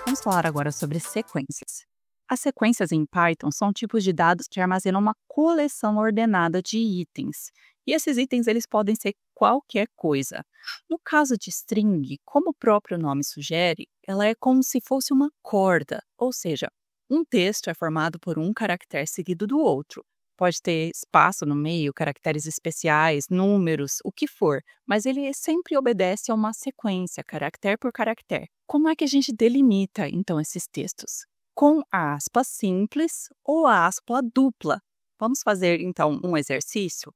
Vamos falar agora sobre sequências. As sequências em Python são tipos de dados que armazenam uma coleção ordenada de itens. E esses itens eles podem ser qualquer coisa. No caso de string, como o próprio nome sugere, ela é como se fosse uma corda, ou seja, um texto é formado por um caractere seguido do outro. Pode ter espaço no meio, caracteres especiais, números, o que for, mas ele sempre obedece a uma sequência, caractere por caractere. Como é que a gente delimita, então, esses textos? Com a aspa simples ou a aspa dupla. Vamos fazer, então, um exercício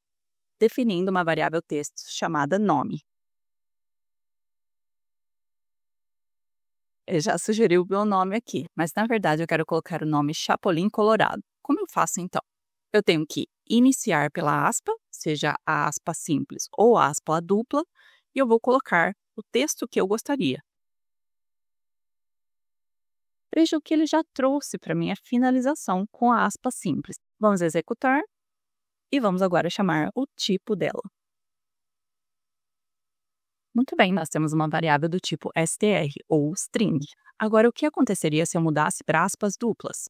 definindo uma variável texto chamada nome. Ele já sugeriu o meu nome aqui, mas na verdade eu quero colocar o nome Chapolin Colorado. Como eu faço, então? Eu tenho que iniciar pela aspa, seja a aspa simples ou a aspa dupla, e eu vou colocar o texto que eu gostaria. Veja o que ele já trouxe para mim, a finalização com a aspa simples. Vamos executar e vamos agora chamar o tipo dela. Muito bem, nós temos uma variável do tipo str, ou string. Agora, o que aconteceria se eu mudasse para aspas duplas?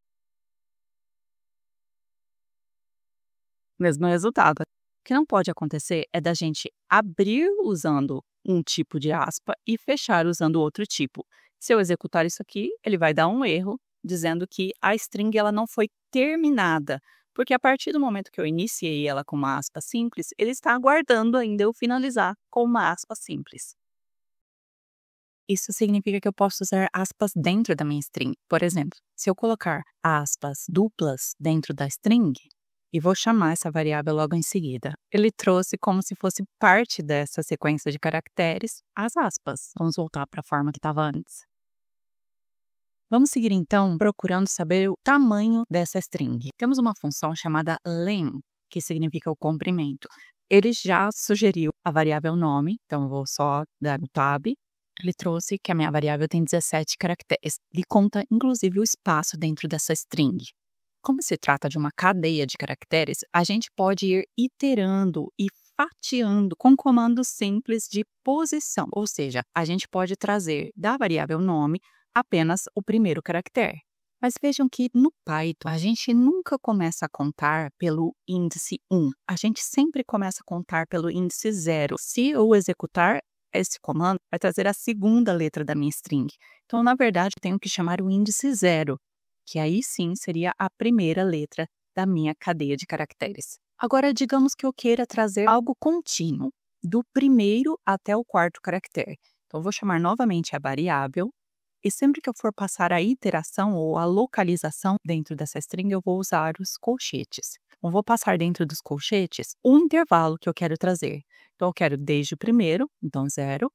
Mesmo resultado. O que não pode acontecer é da gente abrir usando um tipo de aspa e fechar usando outro tipo. Se eu executar isso aqui, ele vai dar um erro, dizendo que a string ela não foi terminada, porque a partir do momento que eu iniciei ela com uma aspa simples, ele está aguardando ainda eu finalizar com uma aspa simples. Isso significa que eu posso usar aspas dentro da minha string. Por exemplo, se eu colocar aspas duplas dentro da string, e vou chamar essa variável logo em seguida. Ele trouxe como se fosse parte dessa sequência de caracteres as aspas. Vamos voltar para a forma que estava antes. Vamos seguir então procurando saber o tamanho dessa string. Temos uma função chamada len, que significa o comprimento. Ele já sugeriu a variável nome, então eu vou só dar o tab. Ele trouxe que a minha variável tem 17 caracteres e conta inclusive o espaço dentro dessa string. Como se trata de uma cadeia de caracteres, a gente pode ir iterando e fatiando com comandos simples de posição, ou seja, a gente pode trazer da variável nome apenas o primeiro caractere. Mas vejam que no Python a gente nunca começa a contar pelo índice 1, a gente sempre começa a contar pelo índice 0. Se eu executar esse comando, vai trazer a segunda letra da minha string. Então, na verdade, eu tenho que chamar o índice 0. Que aí sim seria a primeira letra da minha cadeia de caracteres. Agora, digamos que eu queira trazer algo contínuo, do primeiro até o quarto caractere. Então, eu vou chamar novamente a variável, e sempre que eu for passar a iteração ou a localização dentro dessa string, eu vou usar os colchetes. Eu vou passar dentro dos colchetes o intervalo que eu quero trazer. Então, eu quero desde o primeiro, então 0,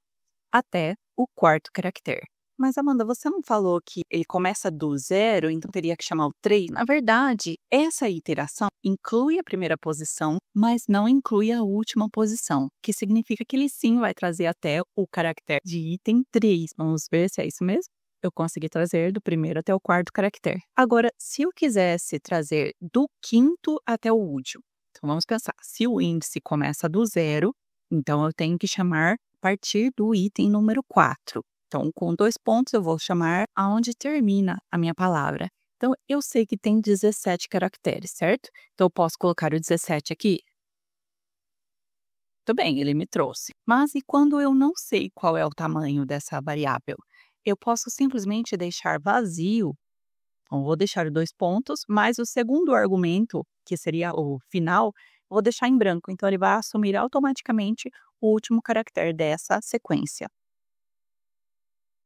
até o quarto caractere. Mas, Amanda, você não falou que ele começa do 0, então teria que chamar o 3? Na verdade, essa iteração inclui a primeira posição, mas não inclui a última posição, que significa que ele sim vai trazer até o caractere de item 3. Vamos ver se é isso mesmo? Eu consegui trazer do primeiro até o quarto caractere. Agora, se eu quisesse trazer do quinto até o último, então vamos pensar, se o índice começa do 0, então eu tenho que chamar a partir do item número 4. Então, com 2 pontos, eu vou chamar aonde termina a minha palavra. Então, eu sei que tem 17 caracteres, certo? Então, eu posso colocar o 17 aqui? Tudo bem, ele me trouxe. Mas e quando eu não sei qual é o tamanho dessa variável? Eu posso simplesmente deixar vazio. Então, vou deixar 2 pontos, mas o segundo argumento, que seria o final, vou deixar em branco. Então, ele vai assumir automaticamente o último caractere dessa sequência.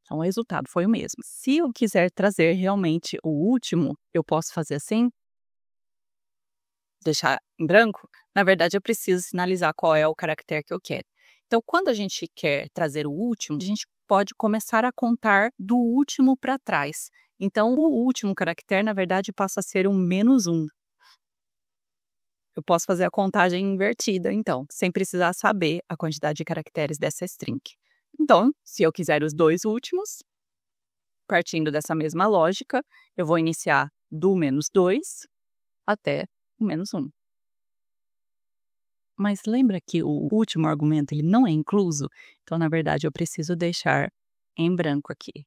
Então, o resultado foi o mesmo. Se eu quiser trazer realmente o último, eu posso fazer assim? Deixar em branco? Na verdade, eu preciso sinalizar qual é o caractere que eu quero. Então, quando a gente quer trazer o último, a gente pode começar a contar do último para trás. Então, o último caractere, na verdade, passa a ser um -1. Eu posso fazer a contagem invertida, então, sem precisar saber a quantidade de caracteres dessa string. Então, se eu quiser os 2 últimos, partindo dessa mesma lógica, eu vou iniciar do -2 até o -1. Mas lembra que o último argumento ele não é incluso? Então, na verdade, eu preciso deixar em branco aqui.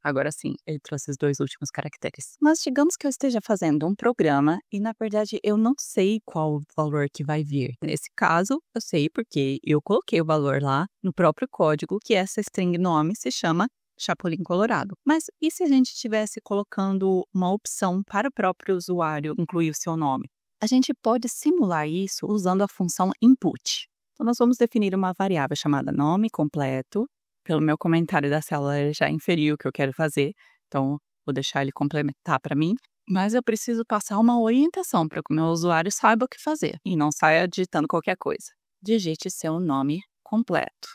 Agora sim, ele trouxe os 2 últimos caracteres. Mas digamos que eu esteja fazendo um programa e, na verdade, eu não sei qual o valor que vai vir. Nesse caso, eu sei porque eu coloquei o valor lá no próprio código que essa string nome se chama Chapolin Colorado. Mas e se a gente estivesse colocando uma opção para o próprio usuário incluir o seu nome? A gente pode simular isso usando a função input. Então, nós vamos definir uma variável chamada nome completo. Pelo meu comentário da célula, ele já inferiu o que eu quero fazer, então vou deixar ele complementar para mim. Mas eu preciso passar uma orientação para que o meu usuário saiba o que fazer e não saia digitando qualquer coisa. Digite seu nome completo.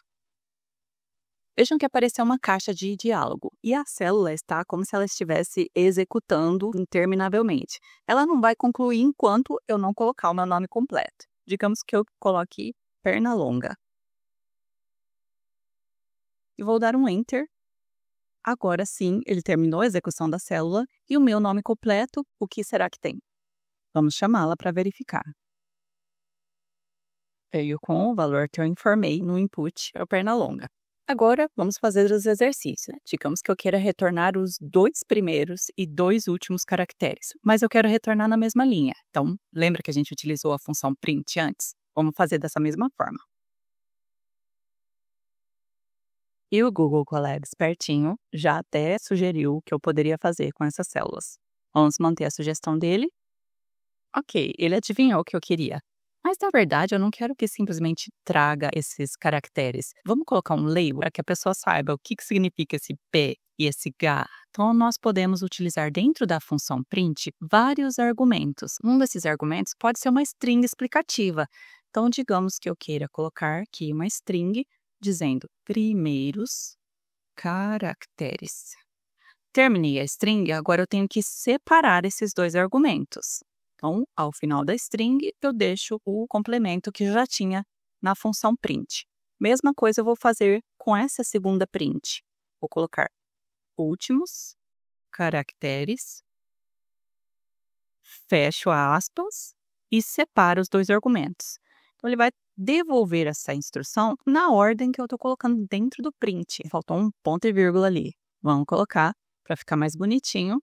Vejam que apareceu uma caixa de diálogo e a célula está como se ela estivesse executando interminavelmente. Ela não vai concluir enquanto eu não colocar o meu nome completo. Digamos que eu coloque Pernalonga. E vou dar um Enter. Agora sim, ele terminou a execução da célula e o meu nome completo, o que será que tem? Vamos chamá-la para verificar. Veio com o valor que eu informei no input, é o Pernalonga. Agora, vamos fazer os exercícios. Digamos que eu queira retornar os 2 primeiros e 2 últimos caracteres, mas eu quero retornar na mesma linha. Então, lembra que a gente utilizou a função print antes? Vamos fazer dessa mesma forma. E o Google Colab espertinho já até sugeriu o que eu poderia fazer com essas células. Vamos manter a sugestão dele? Ok, ele adivinhou o que eu queria. Mas, na verdade, eu não quero que simplesmente traga esses caracteres. Vamos colocar um label para que a pessoa saiba o que significa esse P e esse H. Então, nós podemos utilizar dentro da função print vários argumentos. Um desses argumentos pode ser uma string explicativa. Então, digamos que eu queira colocar aqui uma string dizendo primeiros caracteres. Terminei a string, agora eu tenho que separar esses 2 argumentos. Então, ao final da string, eu deixo o complemento que já tinha na função print. Mesma coisa eu vou fazer com essa segunda print. Vou colocar últimos caracteres, fecho aspas e separo os 2 argumentos. Então, ele vai devolver essa instrução na ordem que eu estou colocando dentro do print. Faltou um ponto e vírgula ali. Vamos colocar para ficar mais bonitinho.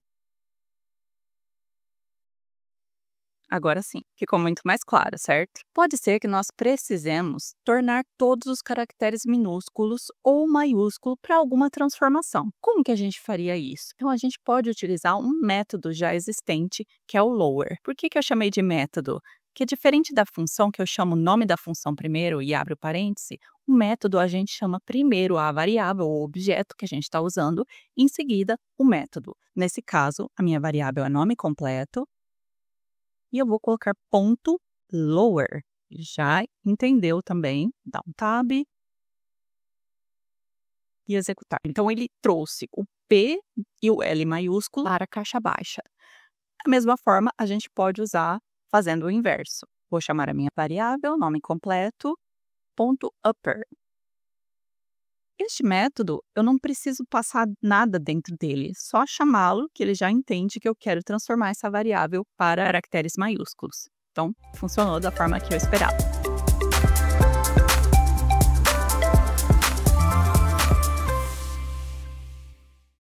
Agora sim, ficou muito mais claro, certo? Pode ser que nós precisemos tornar todos os caracteres minúsculos ou maiúsculos para alguma transformação. Como que a gente faria isso? Então, a gente pode utilizar um método já existente, que é o lower. Por que eu chamei de método? Porque diferente da função, que eu chamo o nome da função primeiro e abro parêntese, o método a gente chama primeiro a variável ou objeto que a gente está usando, e em seguida o método. Nesse caso, a minha variável é nome completo, e eu vou colocar ponto lower. Já entendeu também? Dá um tab e executar. Então, ele trouxe o P e o L maiúsculo para a caixa baixa. Da mesma forma, a gente pode usar fazendo o inverso. Vou chamar a minha variável, nome completo, ponto upper. Este método, eu não preciso passar nada dentro dele, só chamá-lo que ele já entende que eu quero transformar essa variável para caracteres maiúsculos. Então, funcionou da forma que eu esperava.